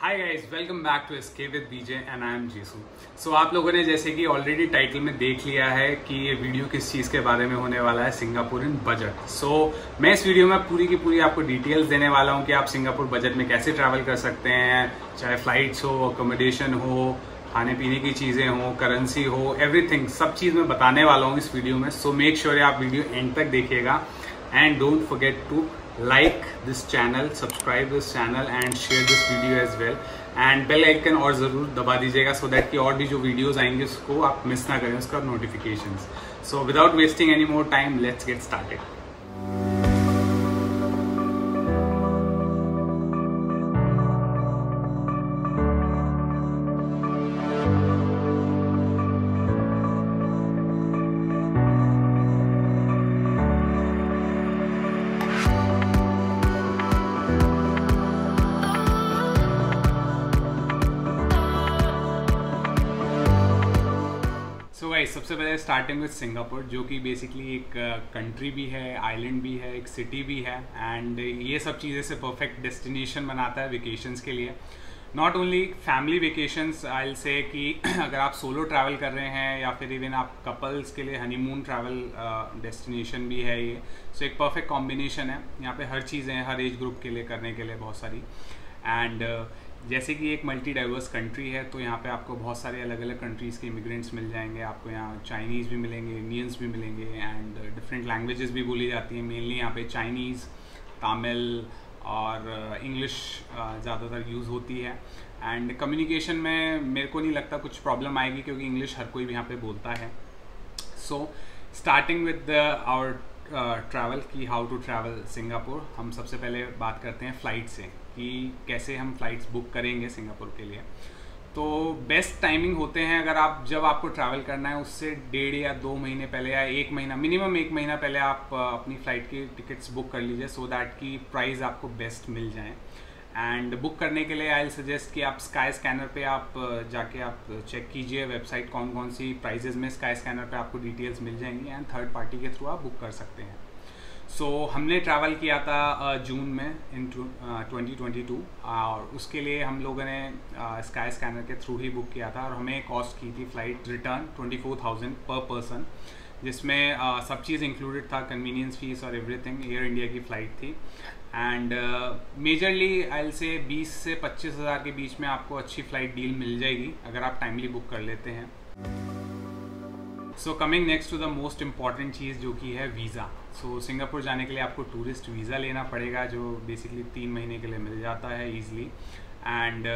Hi guys, welcome back to SK with BJ and I am Jisu. So आप लोगों ने जैसे कि ऑलरेडी टाइटल में देख लिया है कि ये वीडियो किस चीज़ के बारे में होने वाला है, सिंगापुर इन बजट। सो मैं इस वीडियो में पूरी की पूरी आपको डिटेल्स देने वाला हूँ कि आप सिंगापुर बजट में कैसे ट्रैवल कर सकते हैं, चाहे फ्लाइट्स हो, अकोमोडेशन हो, खाने पीने की चीज़ें हो, करेंसी हो, एवरीथिंग, सब चीज़ मैं बताने वाला हूँ इस वीडियो में। सो मेक श्योर आप वीडियो एंड तक देखिएगा and don't forget to like this channel, subscribe this channel and share this video as well and bell icon और जरूर दबा दीजिएगा so that कि और भी जो वीडियोस आएंगे उसको आप मिस ना करें, उसका notifications. So without wasting any more time, let's get started. सबसे पहले स्टार्टिंग विद सिंगापुर, जो कि बेसिकली एक कंट्री भी है, आइलैंड भी है, एक सिटी भी है एंड ये सब चीज़ें से परफेक्ट डेस्टिनेशन बनाता है वेकेशंस के लिए। Not only family vacations, I will say कि अगर आप सोलो ट्रैवल कर रहे हैं या फिर इवन आप कपल्स के लिए हनीमून ट्रैवल डेस्टिनेशन भी है ये। सो एक परफेक्ट कॉम्बिनेशन है, यहाँ पे हर चीज़ें हैं हर एज ग्रुप के लिए करने के लिए बहुत सारी। एंड जैसे कि एक मल्टी डाइवर्स कंट्री है तो यहाँ पे आपको बहुत सारे अलग अलग कंट्रीज़ के इमिग्रेंट्स मिल जाएंगे। आपको यहाँ चाइनीज़ भी मिलेंगे, इंडियंस भी मिलेंगे एंड डिफरेंट लैंग्वेजेस भी बोली जाती हैं। मेनली यहाँ पे चाइनीज़, तमिल और इंग्लिश ज़्यादातर यूज़ होती है। एंड कम्युनिकेशन में मेरे को नहीं लगता कुछ प्रॉब्लम आएगी क्योंकि इंग्लिश हर कोई भी यहाँ पे बोलता है। So starting with our travel की हाउ टू ट्रैवल सिंगापुर, हम सबसे पहले बात करते हैं फ़्लाइट से कि कैसे हम फ़्लाइट्स बुक करेंगे सिंगापुर के लिए। तो बेस्ट टाइमिंग होते हैं अगर आप जब आपको ट्रैवल करना है उससे 1.5 या 2 महीने पहले या 1 महीना, मिनिमम 1 महीना पहले आप अपनी फ़्लाइट की टिकट्स बुक कर लीजिए सो दैट कि प्राइस आपको बेस्ट मिल जाए। एंड बुक करने के लिए आई सजेस्ट कि आप स्काई स्कैनर पे आप जाके आप चेक कीजिए वेबसाइट कौन कौन सी प्राइजेज़ में स्काई स्कैनर पे आपको डिटेल्स मिल जाएंगी एंड थर्ड पार्टी के थ्रू आप बुक कर सकते हैं। सो हमने ट्रैवल किया था जून में इन 2022 और उसके लिए हम लोगों ने स्काई स्कैनर के थ्रू ही बुक किया था और हमें कॉस्ट की थी फ़्लाइट रिटर्न 24,000 पर पर्सन, जिसमें सब चीज़ इंक्लूडेड था, कन्वीनियंस फीस और एवरीथिंग। एयर इंडिया की फ़्लाइट थी and majorly I will say 20 से 25 हज़ार के बीच में आपको अच्छी फ़्लाइट डील मिल जाएगी अगर आप टाइमली बुक कर लेते हैं। So coming next to the most important चीज़ जो कि है वीज़ा। सो सिंगापुर जाने के लिए आपको टूरिस्ट वीज़ा लेना पड़ेगा जो बेसिकली 3 महीने के लिए मिल जाता है ईज़िली। एंड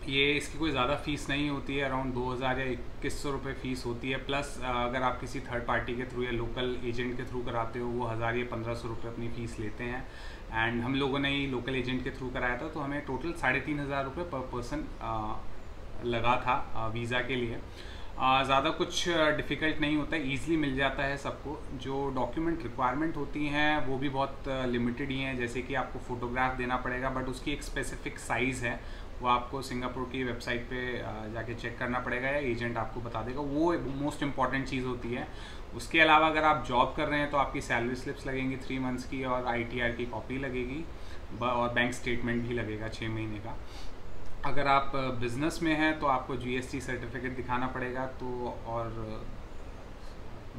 ये इसकी कोई ज़्यादा फ़ीस नहीं होती है, अराउंड 2,000 या 2,100 रुपये फ़ीस होती है। प्लस अगर आप किसी थर्ड पार्टी के थ्रू या लोकल एजेंट के थ्रू कराते हो वो 1,000 या 1,500 रुपये अपनी फ़ीस लेते हैं। एंड हम लोगों ने ही लोकल एजेंट के थ्रू कराया था तो हमें टोटल 3,500 रुपये पर पर्सन लगा था वीज़ा के लिए। ज़्यादा कुछ डिफ़िकल्ट नहीं होता है, ईज़िली मिल जाता है सबको। जो डॉक्यूमेंट रिक्वायरमेंट होती हैं वो भी बहुत लिमिटेड ही हैं, जैसे कि आपको फ़ोटोग्राफ देना पड़ेगा बट उसकी एक स्पेसिफ़िक साइज़ है, वो आपको सिंगापुर की वेबसाइट पे जाके चेक करना पड़ेगा या एजेंट आपको बता देगा, वो मोस्ट इम्पॉर्टेंट चीज़ होती है। उसके अलावा अगर आप जॉब कर रहे हैं तो आपकी सैलरी स्लिप्स लगेंगी 3 मंथ्स की और ITR की कॉपी लगेगी और बैंक स्टेटमेंट भी लगेगा 6 महीने का। अगर आप बिज़नेस में हैं तो आपको GST सर्टिफिकेट दिखाना पड़ेगा तो और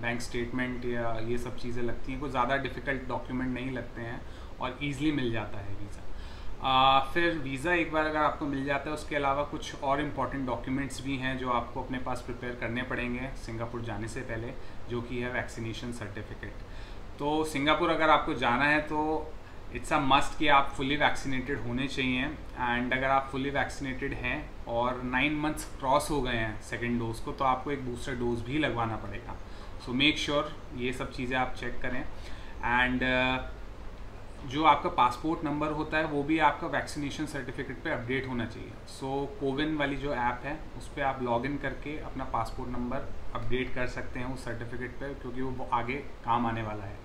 बैंक स्टेटमेंट या ये सब चीज़ें लगती हैं। कोई ज़्यादा डिफ़िकल्ट डॉक्यूमेंट नहीं लगते हैं और ईज़िली मिल जाता है वीज़ा। फिर वीज़ा एक बार अगर आपको मिल जाता है उसके अलावा कुछ और इम्पॉर्टेंट डॉक्यूमेंट्स भी हैं जो आपको अपने पास प्रिपेयर करने पड़ेंगे सिंगापुर जाने से पहले, जो कि है वैक्सीनेशन सर्टिफिकेट। तो सिंगापुर अगर आपको जाना है तो इट्स अ मस्ट कि आप फुली वैक्सीनेटेड होने चाहिए। एंड अगर आप फुली वैक्सीनेटेड हैं और 9 मंथ्स क्रॉस हो गए हैं सेकेंड डोज को तो आपको एक बूस्टर डोज भी लगवाना पड़ेगा। सो मेक श्योर ये सब चीज़ें आप चेक करें। एंड जो आपका पासपोर्ट नंबर होता है वो भी आपका वैक्सीनेशन सर्टिफिकेट पे अपडेट होना चाहिए। सो कोविन वाली जो ऐप है उस पर आप लॉगिन करके अपना पासपोर्ट नंबर अपडेट कर सकते हैं उस सर्टिफिकेट पे, क्योंकि वो आगे काम आने वाला है।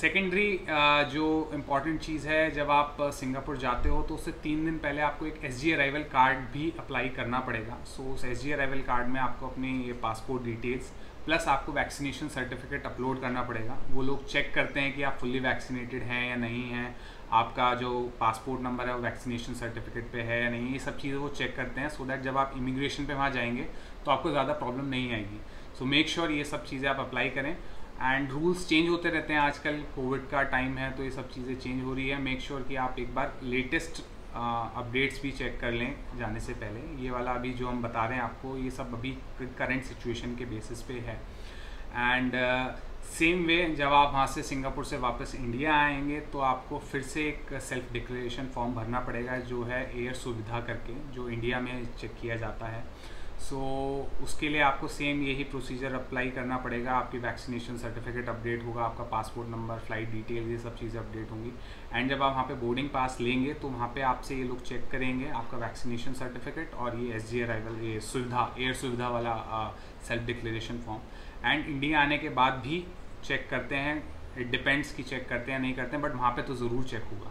सेकेंडरी जो इम्पॉर्टेंट चीज़ है, जब आप सिंगापुर जाते हो तो उससे 3 दिन पहले आपको एक SG अराइवल कार्ड भी अप्लाई करना पड़ेगा। सो उस SG अराइवल कार्ड में आपको अपनी ये पासपोर्ट डिटेल्स प्लस आपको वैक्सीनेशन सर्टिफिकेट अपलोड करना पड़ेगा। वो लोग चेक करते हैं कि आप फुल्ली वैक्सीनेटेड हैं या नहीं हैं, आपका जो पासपोर्ट नंबर है वो वैक्सीनेशन सर्टिफिकेट पे है या नहीं, ये सब चीज़ें वो चेक करते हैं, सो दैट जब आप इमिग्रेशन पे वहाँ जाएंगे तो आपको ज़्यादा प्रॉब्लम नहीं आएगी। सो मेक श्योर ये सब चीज़ें आप अप्लाई करें। एंड रूल्स चेंज होते रहते हैं, आजकल कोविड का टाइम है तो ये सब चीज़ें चेंज हो रही है। मेक श्योर कि आप एक बार लेटेस्ट अपडेट्स भी चेक कर लें जाने से पहले। ये वाला अभी जो हम बता रहे हैं आपको, ये सब अभी करंट सिचुएशन के बेसिस पे है। एंड सेम वे जब आप वहाँ से सिंगापुर से वापस इंडिया आएंगे तो आपको फिर से एक सेल्फ डिक्लेरेशन फॉर्म भरना पड़ेगा, जो है एयर सुविधा करके, जो इंडिया में चेक किया जाता है। सो उसके लिए आपको सेम यही प्रोसीजर अप्लाई करना पड़ेगा। आपकी वैक्सीनेशन सर्टिफिकेट अपडेट होगा, आपका पासपोर्ट नंबर, फ्लाइट डिटेल, ये सब चीज़ें अपडेट होंगी। एंड जब आप वहाँ पे बोर्डिंग पास लेंगे तो वहाँ पे आपसे ये लोग चेक करेंगे आपका वैक्सीनेशन सर्टिफिकेट और ये SG अराइवल, ये सुविधा, एयर सुविधा वाला self declaration form. And India आने के बाद भी चेक करते हैं, इट डिपेंड्स कि चेक करते हैं नहीं करते हैं, बट वहाँ पे तो ज़रूर चेक होगा।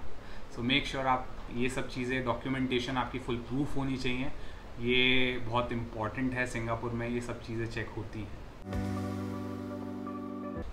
सो मेक श्योर आप ये सब चीज़ें, डॉक्यूमेंटेशन आपकी फुल प्रूफ होनी चाहिए, ये बहुत इम्पॉर्टेंट है। सिंगापुर में ये सब चीज़ें चेक होती हैं।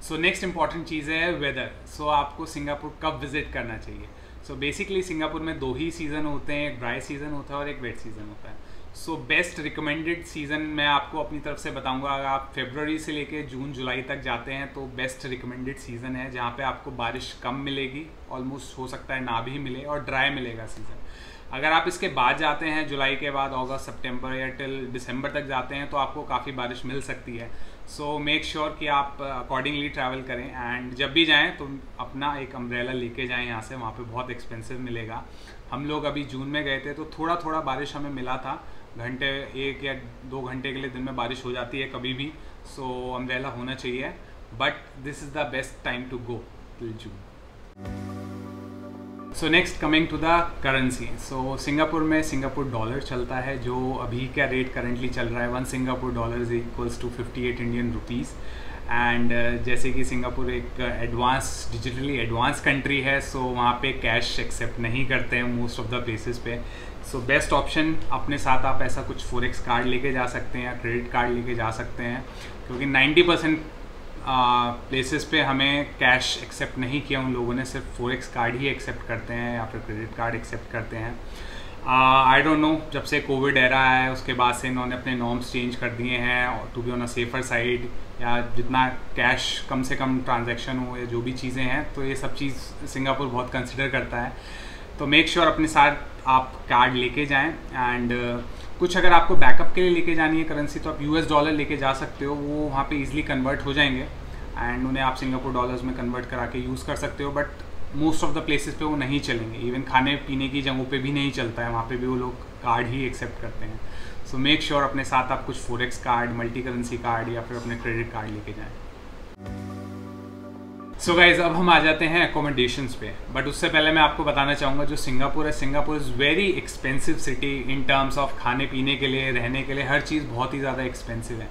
सो नेक्स्ट इम्पॉर्टेंट चीज़ है वेदर। सो आपको सिंगापुर कब विजिट करना चाहिए? सो बेसिकली सिंगापुर में 2 ही सीज़न होते हैं, एक ड्राई सीज़न होता है और एक वेट सीज़न होता है। सो बेस्ट रिकमेंडेड सीज़न मैं आपको अपनी तरफ से बताऊंगा, अगर आप फरवरी से लेके जून जुलाई तक जाते हैं तो बेस्ट रिकमेंडेड सीज़न है, जहाँ पे आपको बारिश कम मिलेगी, ऑलमोस्ट हो सकता है ना भी मिले, और ड्राई मिलेगा सीज़न। अगर आप इसके बाद जाते हैं, जुलाई के बाद अगस्त, सितंबर या टिल दिसंबर तक जाते हैं, तो आपको काफ़ी बारिश मिल सकती है। सो मेक श्योर कि आप अकॉर्डिंगली ट्रैवल करें। एंड जब भी जाएं तो अपना एक अम्ब्रेला लेके जाएं यहाँ से, वहाँ पे बहुत एक्सपेंसिव मिलेगा। हम लोग अभी जून में गए थे तो थोड़ा थोड़ा बारिश हमें मिला था, घंटे 1 या 2 घंटे के लिए दिन में बारिश हो जाती है कभी भी। सो अम्ब्रेला होना चाहिए, but this is the best time to go till June. So next coming to the currency. So Singapore में सिंगापुर डॉलर चलता है, जो अभी क्या रेट करेंटली चल रहा है, 1 Singapore dollar is equals to 58 Indian rupees. And जैसे कि सिंगापुर एक डिजिटली एडवांस कंट्री है, सो वहाँ पे कैश एक्सेप्ट नहीं करते हैं मोस्ट ऑफ द प्लेसेस पे। सो बेस्ट ऑप्शन, अपने साथ आप ऐसा कुछ फॉरेक्स कार्ड लेके जा सकते हैं या क्रेडिट कार्ड लेके जा सकते हैं, क्योंकि 90% प्लेसेस पे हमें कैश एक्सेप्ट नहीं किया उन लोगों ने, सिर्फ फॉरेक्स कार्ड ही एक्सेप्ट करते हैं या फिर क्रेडिट कार्ड एक्सेप्ट करते हैं। आई डोंट नो, जब से कोविड एरा है उसके बाद से इन्होंने अपने नॉर्म्स चेंज कर दिए हैं to be on a safer side, या जितना कैश कम से कम ट्रांजैक्शन हो या जो भी चीज़ें हैं, तो ये सब चीज़ सिंगापुर बहुत कंसिडर करता है। तो मेक श्योर अपने साथ आप कार्ड लेके जाएं। एंड कुछ अगर आपको बैकअप के लिए लेके जानी है करेंसी, तो आप US डॉलर लेके जा सकते हो, वो वहाँ पे इजीली कन्वर्ट हो जाएंगे एंड उन्हें आप सिंगापुर डॉलर्स में कन्वर्ट करा के यूज़ कर सकते हो। But most of the places पे वो नहीं चलेंगे, इवन खाने पीने की जगहों पे भी नहीं चलता है, वहाँ पे भी वो लोग कार्ड ही एक्सेप्ट करते हैं। सो मेक श्योर अपने साथ आप कुछ forex card, multi currency card या फिर अपने क्रेडिट कार्ड लेके जाएँ। सो गाइज, अब हम आ जाते हैं एकोमोडेशंस पे, बट उससे पहले मैं आपको बताना चाहूँगा जो सिंगापुर है, Singapore is very expensive city in terms of खाने पीने के लिए, रहने के लिए, हर चीज़ बहुत ही ज़्यादा एक्सपेंसिव है।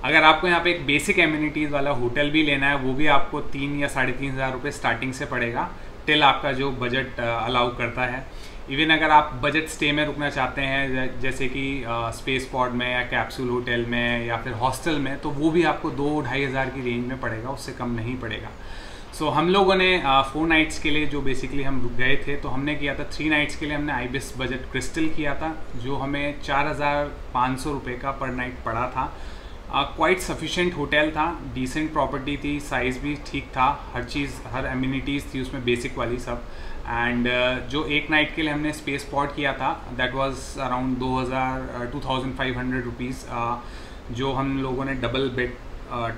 अगर आपको यहाँ पे एक बेसिक एम्यूनिटीज़ वाला होटल भी लेना है, वो भी आपको 3 या 3,500 रुपये स्टार्टिंग से पड़ेगा, टिल आपका जो बजट अलाउ करता है। इवन अगर आप बजट स्टे में रुकना चाहते हैं, जैसे कि स्पेस पॉड में या कैप्सूल होटल में या फिर हॉस्टल में, तो वो भी आपको 2-2,500 हज़ार की रेंज में पड़ेगा, उससे कम नहीं पड़ेगा। सो हम लोगों ने 4 नाइट्स के लिए जो बेसिकली हम गए थे, तो हमने किया था 3 नाइट्स के लिए हमने आइबिस बजट क्रिस्टल किया था, जो हमें 4,500 रुपये का पर नाइट पड़ा था। क्वाइट सफिशेंट होटल था, डिसेंट प्रॉपर्टी थी, साइज़ भी ठीक था, हर चीज़, हर एम्यूनिटीज़ थी उसमें बेसिक वाली सब। एंड जो 1 नाइट के लिए हमने स्पेस पॉड किया था, दैट वाज अराउंड 2,500 रुपीज़, जो हम लोगों ने डबल बेड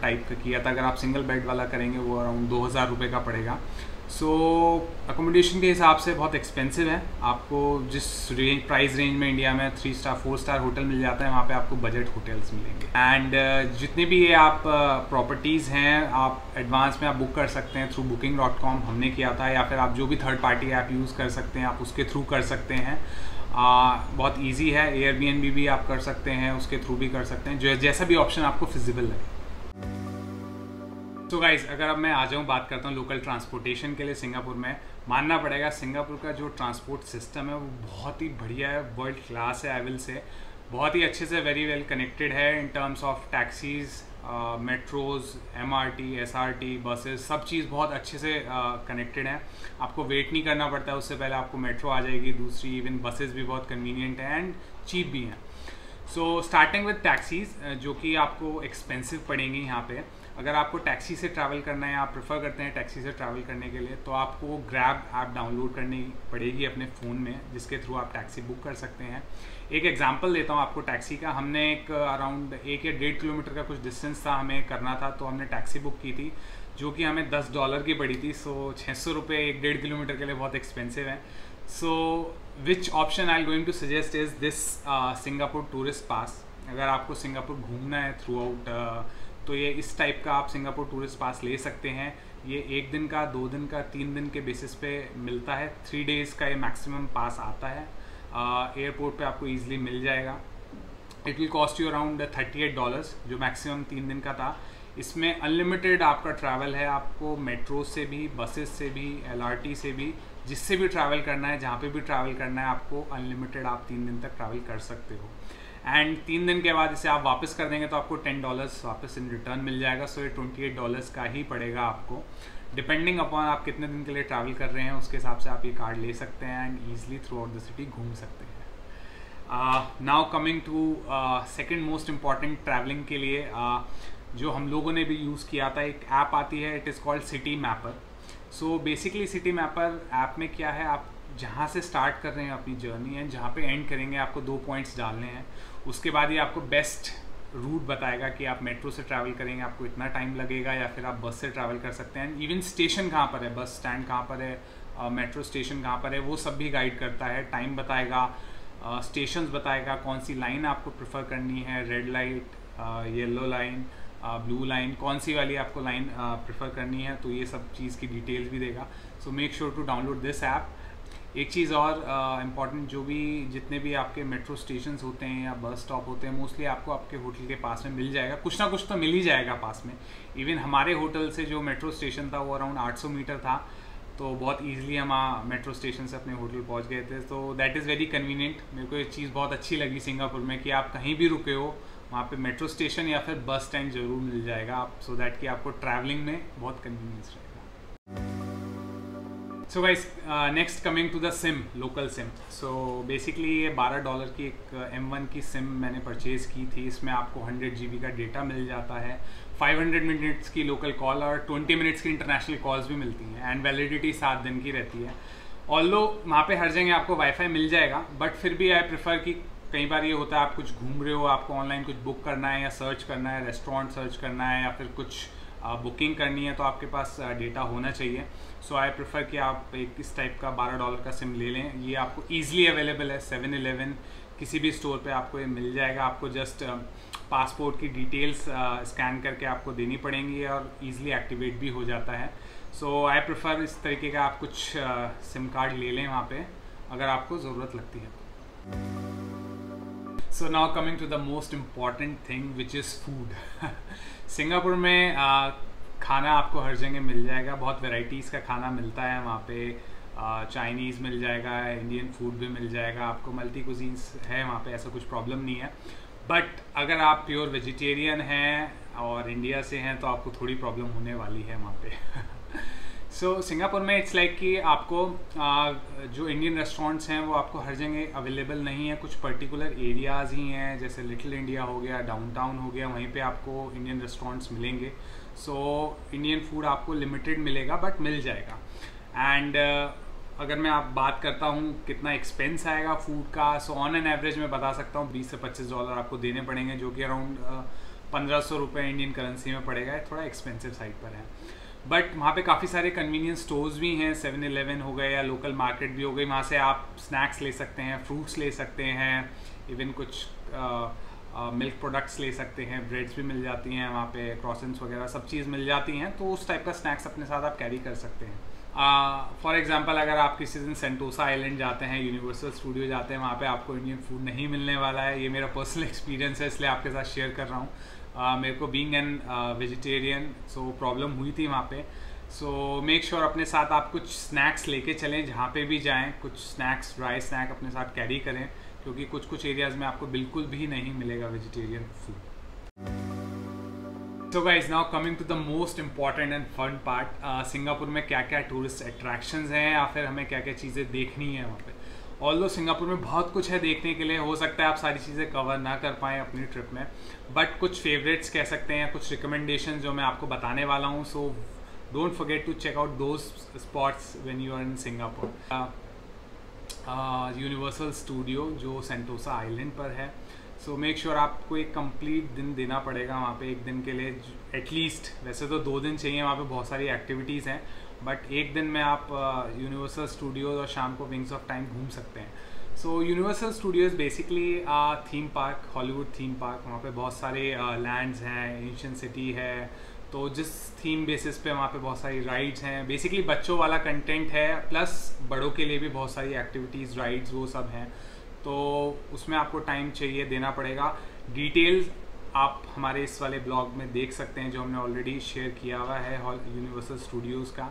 टाइप का किया था। अगर आप सिंगल बेड वाला करेंगे वो अराउंड 2,000 रुपये का पड़ेगा। सो अकोमोडेशन के हिसाब से बहुत एक्सपेंसिव है। आपको जिस प्राइस रेंज में इंडिया में 3 स्टार 4 स्टार होटल मिल जाता है, वहाँ पे आपको बजट होटल्स मिलेंगे। एंड जितने भी ये आप प्रॉपर्टीज़ हैं, आप एडवांस में आप बुक कर सकते हैं थ्रू booking.com, हमने किया था, या फिर आप जो भी थर्ड पार्टी ऐप यूज़ कर सकते हैं आप उसके थ्रू कर सकते हैं। बहुत ईजी है। एयरबीएनबी भी आप कर सकते हैं, उसके थ्रू भी कर सकते हैं, जो जैसा भी ऑप्शन आपको फिजिबल है। तो गाइज, अगर अब मैं आ जाऊँ बात करता हूँ लोकल ट्रांसपोर्टेशन के लिए सिंगापुर में, मानना पड़ेगा सिंगापुर का जो ट्रांसपोर्ट सिस्टम है वो बहुत ही बढ़िया है, वर्ल्ड क्लास है। आई विल से बहुत ही अच्छे से वेरी वेल कनेक्टेड है in terms of taxis, metros, MRT, SRT, buses, सब चीज़ बहुत अच्छे से कनेक्टेड है। आपको वेट नहीं करना पड़ता है, उससे पहले आपको मेट्रो आ जाएगी। दूसरी इवन बसेस भी बहुत कन्वीनियंट है एंड चीप भी हैं। सो स्टार्टिंग विद टैक्सीज़, जो कि आपको एक्सपेंसिव पड़ेंगी यहाँ पे। अगर आपको टैक्सी से ट्रैवल करना है, आप प्रेफर करते हैं टैक्सी से ट्रैवल करने के लिए, तो आपको ग्रैब ऐप डाउनलोड करनी पड़ेगी अपने फ़ोन में, जिसके थ्रू आप टैक्सी बुक कर सकते हैं। एक एग्जांपल देता हूँ आपको टैक्सी का। हमने एक अराउंड 1 या 1.5 किलोमीटर का कुछ डिस्टेंस था हमें करना था, तो हमने टैक्सी बुक की थी जो कि हमें $10 की पड़ी थी। सो 600 रुपये 1.5 किलोमीटर के लिए बहुत एक्सपेंसिव है। So which option I am going to suggest is this Singapore tourist pass. अगर आपको सिंगापुर घूमना है थ्रू आउट, तो ये इस टाइप का आप सिंगापुर टूरिस्ट पास ले सकते हैं। ये 1 दिन का, 2 दिन का, 3 दिन के बेसिस पे मिलता है। 3 डेज़ का ये मैक्सिमम पास आता है। एयरपोर्ट पे आपको ईजिली मिल जाएगा। It will cost you around $38, जो मैक्सिमम 3 दिन का था। इसमें अनलिमिटेड आपका ट्रैवल है। आपको मेट्रो से भी, बसेस से भी, LRT से भी, जिससे भी ट्रैवल करना है, जहाँ पे भी ट्रैवल करना है, आपको अनलिमिटेड आप 3 दिन तक ट्रैवल कर सकते हो। एंड 3 दिन के बाद इसे आप वापस कर देंगे तो आपको $10 वापस इन रिटर्न मिल जाएगा। सो ये $28 का ही पड़ेगा आपको, डिपेंडिंग अपॉन आप कितने दिन के लिए ट्रैवल कर रहे हैं, उसके हिसाब से आप ये कार्ड ले सकते हैं and easily throughout the city घूम सकते हैं। Now coming to second most important travelling के लिए, जो हम लोगों ने भी यूज़ किया था, एक ऐप आती है, it is called city mapper. So basically city mapper app में क्या है, आप जहाँ से स्टार्ट कर रहे हैं अपनी जर्नी एंड जहाँ पे एंड करेंगे, आपको 2 पॉइंट्स डालने हैं। उसके बाद ये आपको बेस्ट रूट बताएगा कि आप मेट्रो से ट्रैवल करेंगे आपको इतना टाइम लगेगा, या फिर आप बस से ट्रैवल कर सकते हैं। इवन स्टेशन कहाँ पर है, बस स्टैंड कहाँ पर है, मेट्रो स्टेशन कहाँ पर है, वो सब भी गाइड करता है। टाइम बताएगा, स्टेशंस बताएगा, कौन सी लाइन आपको प्रेफर करनी है, red light, yellow line, blue line, कौन सी वाली आपको लाइन प्रेफर करनी है, तो ये सब चीज़ की डिटेल्स भी देगा। So make sure to download this app. एक चीज़ और इम्पॉर्टेंट, जो भी जितने भी आपके मेट्रो स्टेशंस होते हैं या बस स्टॉप होते हैं, मोस्टली आपको आपके होटल के पास में मिल जाएगा। कुछ ना कुछ तो मिल ही जाएगा पास में। इवन हमारे होटल से जो मेट्रो स्टेशन था वो अराउंड 800 मीटर था, तो बहुत ईजिली हम मेट्रो स्टेशन से अपने होटल पहुंच गए थे। तो दैट इज़ वेरी कन्वीनियंट। मेरे को ये चीज़ बहुत अच्छी लगी सिंगापुर में कि आप कहीं भी रुके हो, वहाँ पे मेट्रो स्टेशन या फिर बस स्टैंड ज़रूर मिल जाएगा आप, सो दैट कि आपको ट्रैवलिंग में बहुत कन्वीनियंस रहेगा। So guys, next coming to the sim, local sim. So basically ये $12 की एक M1 की सिम मैंने परचेज़ की थी। इसमें आपको 100 GB का डेटा मिल जाता है, 500 मिनट्स की लोकल कॉल और 20 मिनट्स की इंटरनेशनल कॉल्स भी मिलती हैं, एंड वैलिडिटी 7 दिन की रहती है। ऑल्दो वहाँ पे हर जगह आपको वाईफाई मिल जाएगा, बट फिर भी आई प्रेफर कि कई बार ये होता है आप कुछ घूम रहे हो, आपको ऑनलाइन कुछ बुक करना है या सर्च करना है, रेस्टोरेंट सर्च करना है या फिर कुछ बुकिंग करनी है, तो आपके पास डेटा होना चाहिए। सो आई प्रेफर कि आप एक इस टाइप का $12 का सिम ले लें। ये आपको ईजिली अवेलेबल है, 7-Eleven किसी भी स्टोर पे आपको ये मिल जाएगा। आपको जस्ट पासपोर्ट की डिटेल्स स्कैन करके आपको देनी पड़ेंगी और ईजिली एक्टिवेट भी हो जाता है। सो आई प्रेफर इस तरीके का आप कुछ सिम कार्ड ले लें वहाँ पे, अगर आपको ज़रूरत लगती है। So now coming to the most important thing which is food. Singapore में खाना आपको हर जगह मिल जाएगा, बहुत वैरायटीज़ का खाना मिलता है वहाँ पे। चाइनीज़ मिल जाएगा, इंडियन फूड भी मिल जाएगा, आपको मल्टी कुजीन्स है वहाँ पे, ऐसा कुछ प्रॉब्लम नहीं है। बट अगर आप प्योर वेजिटेरियन हैं और इंडिया से हैं तो आपको थोड़ी प्रॉब्लम होने वाली है वहाँ पे। सो सिंगापुर में इट्स लाइक कि आपको जो इंडियन रेस्टोरेंट्स हैं वो आपको हर जगह अवेलेबल नहीं है। कुछ पर्टिकुलर एरियाज़ ही हैं, जैसे लिटिल इंडिया हो गया, डाउनटाउन हो गया, वहीं पे आपको इंडियन रेस्टोरेंट्स मिलेंगे। सो इंडियन फूड आपको लिमिटेड मिलेगा, बट मिल जाएगा। एंड अगर मैं आप बात करता हूँ कितना एक्सपेंस आएगा फूड का, सो ऑन एन एवरेज मैं बता सकता हूँ $20 से $25 आपको देने पड़ेंगे, जो कि अराउंड 1500 रुपये इंडियन करेंसी में पड़ेगा। थोड़ा एक्सपेंसिव साइड पर है, बट वहाँ पे काफ़ी सारे कन्वीनियंस स्टोर्स भी हैं, 7-Eleven हो गए या लोकल मार्केट भी हो गई, वहाँ से आप स्नैक्स ले सकते हैं, फ्रूट्स ले सकते हैं, इवन कुछ मिल्क प्रोडक्ट्स ले सकते हैं, ब्रेड्स भी मिल जाती हैं वहाँ पे, क्रॉसेंट्स वगैरह सब चीज़ मिल जाती हैं। तो उस टाइप का स्नैक्स अपने साथ आप कैरी कर सकते हैं। फॉर एग्जांपल अगर आप किसी दिन सेंटोसा आइलैंड जाते हैं, यूनिवर्सल स्टूडियो जाते हैं, वहाँ पे आपको इंडियन फूड नहीं मिलने वाला है। ये मेरा पर्सनल एक्सपीरियंस है, इसलिए आपके साथ शेयर कर रहा हूँ। मेरे को being an vegetarian so problem हुई थी वहाँ पे। सो मेक श्योर अपने साथ आप कुछ स्नैक्स लेके चलें, जहाँ पे भी जाएं कुछ स्नैक्स, ड्राई स्नैक अपने साथ कैरी करें, क्योंकि कुछ कुछ एरियाज़ में आपको बिल्कुल भी नहीं मिलेगा vegetarian food. So guys, now coming to the most important and fun part, Singapore में क्या क्या टूरिस्ट अट्रैक्शंस हैं या फिर हमें क्या क्या चीज़ें देखनी है वहाँ पे। ऑल्दो सिंगापुर में बहुत कुछ है देखने के लिए, हो सकता है आप सारी चीज़ें कवर ना कर पाएँ अपनी ट्रिप में, बट कुछ फेवरेट्स कह सकते हैं, कुछ रिकमेंडेशन जो मैं आपको बताने वाला हूँ। So don't forget to check out those spots when you are in Singapore. Universal studio जो सेंटोसा आइलैंड पर है, सो मेक श्योर आपको एक कंप्लीट दिन देना पड़ेगा वहाँ पे, एक दिन के लिए एटलीस्ट। वैसे तो 2 दिन चाहिए, वहाँ पे बहुत सारी एक्टिविटीज़ हैं, बट एक दिन में आप यूनिवर्सल स्टूडियोज और शाम को विंग्स ऑफ टाइम घूम सकते हैं। So universal studios basically theme park, Hollywood theme park. वहाँ पे बहुत सारे लैंड्स हैं, एंशिएंट सिटी है, तो जिस थीम बेसिस पे वहाँ पे बहुत सारी राइड्स हैं। बेसिकली बच्चों वाला कंटेंट है, प्लस बड़ों के लिए भी बहुत सारी एक्टिविटीज़, राइड्स, वो सब हैं, तो उसमें आपको टाइम चाहिए, देना पड़ेगा। डिटेल्स आप हमारे इस वाले ब्लॉग में देख सकते हैं जो हमने ऑलरेडी शेयर किया हुआ है यूनिवर्सल स्टूडियोज़ का।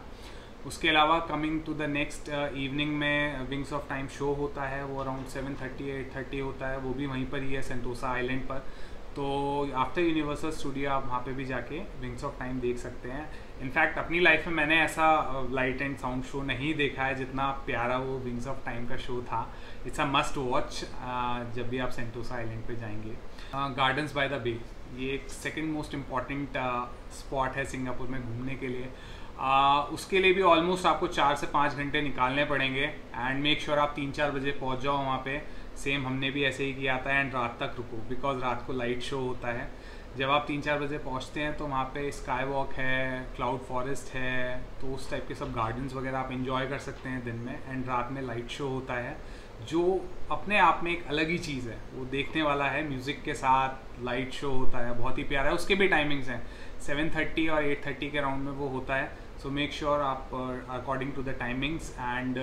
उसके अलावा coming to the next evening में विंग्स ऑफ टाइम शो होता है, वो अराउंड 7:30-8:30 होता है, वो भी वहीं पर ही है सेंटोसा आइलैंड पर। तो आफ्टर यूनिवर्सल स्टूडियो आप वहाँ पे भी जाके विंग्स ऑफ टाइम देख सकते हैं। इनफैक्ट अपनी लाइफ में मैंने ऐसा लाइट एंड साउंड शो नहीं देखा है जितना प्यारा वो विंग्स ऑफ टाइम का शो था। इट्स अ मस्ट वॉच जब भी आप सेंटोसा आइलैंड पे जाएंगे। गार्डन्स बाय द बे, ये एक सेकंड मोस्ट इम्पॉर्टेंट स्पॉट है सिंगापुर में घूमने के लिए। उसके लिए भी ऑलमोस्ट आपको 4 से 5 घंटे निकालने पड़ेंगे, एंड मेक श्योर आप 3-4 बजे पहुंच जाओ वहाँ पे। सेम हमने भी ऐसे ही किया था, एंड रात तक रुको, बिकॉज रात को लाइट शो होता है। जब आप 3-4 बजे पहुँचते हैं तो वहाँ पे स्काई वॉक है, क्लाउड फॉरेस्ट है, तो उस टाइप के सब गार्डन्स वगैरह आप इंजॉय कर सकते हैं दिन में। एंड रात में लाइट शो होता है जो अपने आप में एक अलग ही चीज़ है, वो देखने वाला है। म्यूज़िक के साथ लाइट शो होता है, बहुत ही प्यारा है। उसके भी टाइमिंग्स हैं, 7:30 और 8:30 के राउंड में वो होता है। सो मेक श्योर आप according to the timings, and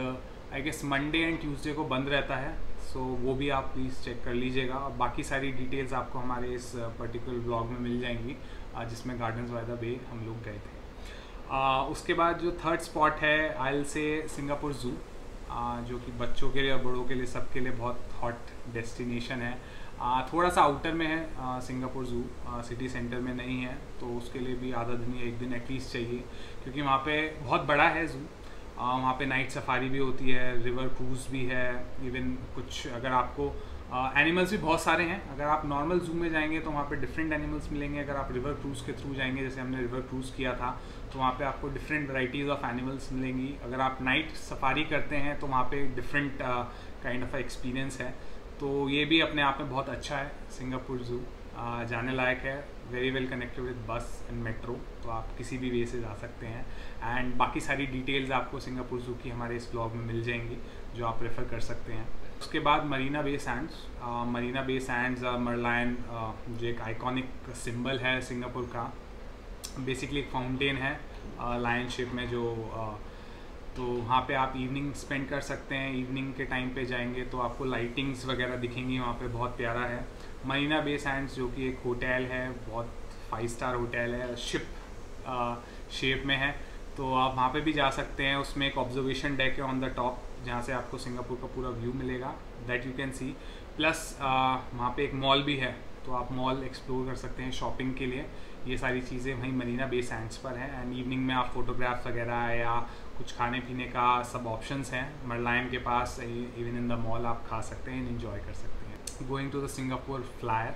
I guess Monday and Tuesday को बंद रहता है, सो वो भी आप प्लीज़ चेक कर लीजिएगा। बाकी सारी डिटेल्स आपको हमारे इस पर्टिकुलर ब्लॉग में मिल जाएंगी जिसमें गार्डन्स बाय द बे हम लोग गए थे। उसके बाद जो थर्ड स्पॉट है, I will say Singapore zoo, जो कि बच्चों के लिए और बड़ों के लिए, सबके लिए बहुत हॉट डेस्टिनेशन है। थोड़ा सा आउटर में है सिंगापुर ज़ू, सिटी सेंटर में नहीं है, तो उसके लिए भी आधा दिन या 1 दिन एटलीस्ट चाहिए, क्योंकि वहाँ पे बहुत बड़ा है ज़ू। वहाँ पे नाइट सफारी भी होती है, रिवर क्रूज़ भी है, इवन कुछ अगर आपको एनिमल्स भी बहुत सारे हैं। अगर आप नॉर्मल ज़ू में जाएंगे तो वहाँ पे डिफरेंट एनिमल्स मिलेंगे। अगर आप रिवर क्रूज़ के थ्रू जाएंगे, जैसे हमने रिवर क्रूज़ किया था, तो वहाँ पे आपको डिफरेंट वैराइटीज़ ऑफ एनिमल्स मिलेंगी। अगर आप नाइट सफारी करते हैं तो वहाँ पे डिफरेंट काइंड ऑफ एक्सपीरियंस है। तो ये भी अपने आप में बहुत अच्छा है। सिंगापुर ज़ू जाने लायक है, वेरी वेल कनेक्टेड विद बस एंड मेट्रो, तो आप किसी भी वे से जा सकते हैं। एंड बाकी सारी डिटेल्स आपको सिंगापुर ज़ू की हमारे इस ब्लॉग में मिल जाएंगी, जो आप रेफ़र कर सकते हैं। उसके बाद Marina Bay Sands, Marina Bay Sands Merlion जो एक आइकॉनिक सिंबल है सिंगापुर का। बेसिकली एक फाउंटेन है लायन शेप में, जो तो वहाँ पे आप इवनिंग स्पेंड कर सकते हैं। इवनिंग के टाइम पे जाएंगे तो आपको लाइटिंग्स वगैरह दिखेंगी वहाँ पे, बहुत प्यारा है। मरीना बे सैंड्स जो कि एक होटल है, बहुत 5 स्टार होटल है, शिप शेप में है, तो आप वहाँ पे भी जा सकते हैं। उसमें एक ऑब्जर्वेशन डेक है ऑन द टॉप, जहाँ से आपको सिंगापुर का पूरा व्यू मिलेगा, that you can see. Plus वहाँ पे एक मॉल भी है, तो आप मॉल एक्सप्लोर कर सकते हैं शॉपिंग के लिए। ये सारी चीज़ें वहीं मरीना बे सैंड्स पर हैं। एंड इवनिंग में आप फोटोग्राफ्स वगैरह या कुछ खाने पीने का सब ऑप्शंस हैं मरलायन के पास। इवन इन द मॉल आप खा सकते हैं, इन्जॉय कर सकते हैं। Going to the Singapore flyer,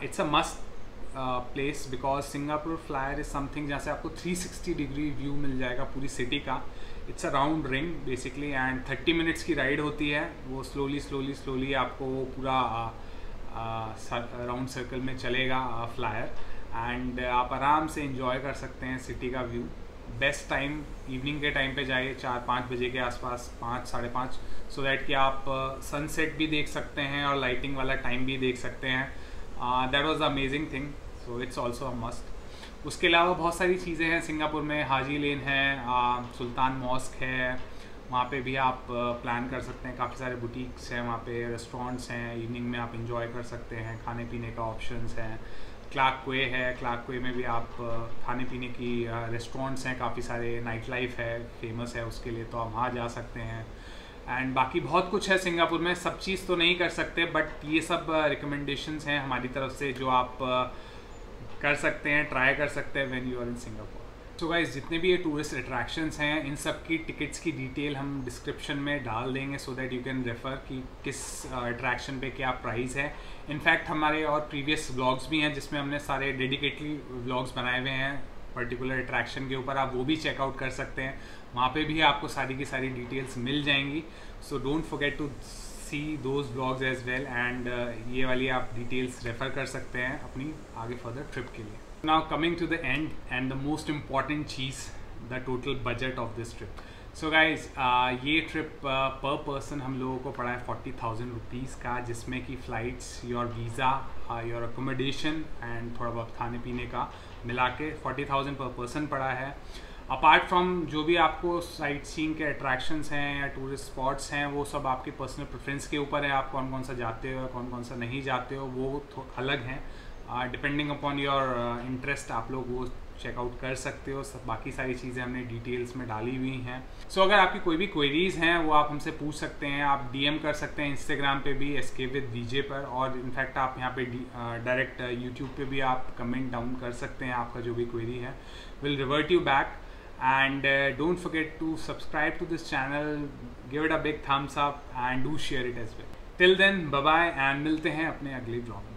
it's a must place, because Singapore flyer is something जहाँ से आपको 360 डिग्री व्यू मिल जाएगा पूरी सिटी का। It's a round ring basically, and 30 minutes की राइड होती है। वो स्लोली आपको पूरा राउंड सर्कल में चलेगा फ्लायर, एंड आप आराम से इंजॉय कर सकते हैं सिटी का व्यू। बेस्ट टाइम इवनिंग के टाइम पे जाइए, 4-5 बजे के आसपास, 5 साढ़े 5, सो दैट कि आप सनसेट भी देख सकते हैं और लाइटिंग वाला टाइम भी देख सकते हैं। That was the amazing thing, so it's also a must. उसके अलावा बहुत सारी चीज़ें हैं सिंगापुर में। हाजी लेन है, सुल्तान मॉस्क है, वहाँ पे भी आप प्लान कर सकते हैं। काफ़ी सारे बुटीक्स हैं वहाँ पे, रेस्टोरेंट्स हैं, इवनिंग में आप इंजॉय कर सकते हैं, खाने पीने का ऑप्शंस हैं। क्लार्क क्वे है, क्लार्क क्वे में भी आप खाने पीने की रेस्टोरेंट्स हैं काफ़ी सारे, नाइट लाइफ है, फेमस है उसके लिए, तो आप वहाँ जा सकते हैं। एंड बाकी बहुत कुछ है सिंगापुर में, सब चीज़ तो नहीं कर सकते, बट ये सब रिकमेंडेशंस हैं हमारी तरफ से जो आप कर सकते हैं, ट्राई कर सकते हैं when you are in Singapore. So guys, जितने भी ये टूरिस्ट अट्रैक्शंस हैं इन सब की टिकट्स की डिटेल हम डिस्क्रिप्शन में डाल देंगे so that you can refer कि किस अट्रैक्शन पे क्या प्राइस है। इनफैक्ट हमारे और प्रीवियस व्लॉग्स भी हैं जिसमें हमने सारे डेडिकेटली व्लॉग्स बनाए हुए हैं पर्टिकुलर अट्रैक्शन के ऊपर, आप वो भी चेकआउट कर सकते हैं। वहाँ पे भी आपको सारी की सारी डिटेल्स मिल जाएंगी। So don't forget to see those vlogs as well, and ये वाली आप डिटेल्स रेफ़र कर सकते हैं अपनी आगे फर्दर ट्रिप के लिए। Now coming to the end and the most important cheese, the total budget of this trip. So guys, ये ट्रिप पर पर्सन हम लोगों को पड़ा है 40,000 रुपीज़ का, जिसमें कि flights, your visa, your accommodation and थोड़ा बहुत खाने पीने का मिला के 40,000 पर पर्सन पड़ा है। अपार्ट फ्रॉम जो भी आपको साइट सीइंग के अट्रैक्शंस हैं या टूरिस्ट स्पॉट्स हैं, वो सब आपके पर्सनल प्रेफरेंस के ऊपर है, आप कौन कौन सा जाते हो कौन कौन सा नहीं जाते हो, वो अलग हैं। डिपेंडिंग अपॉन योर इंटरेस्ट आप लोग वो चेकआउट कर सकते हो। सब बाकी सारी चीज़ें हमने डिटेल्स में डाली हुई हैं। सो अगर आपकी कोई भी क्वेरीज़ हैं वो आप हमसे पूछ सकते हैं, आप डीएम कर सकते हैं इंस्टाग्राम पे भी SK-with-VJ पर, और इनफैक्ट आप यहाँ पे डायरेक्ट यूट्यूब पे भी आप कमेंट डाउन कर सकते हैं आपका जो भी क्वेरी है, will revert you back. And don't forget to subscribe to this channel, give it a big thumbs up and do share it as well. Till then bye bye, and मिलते हैं अपने अगले ब्लॉग में।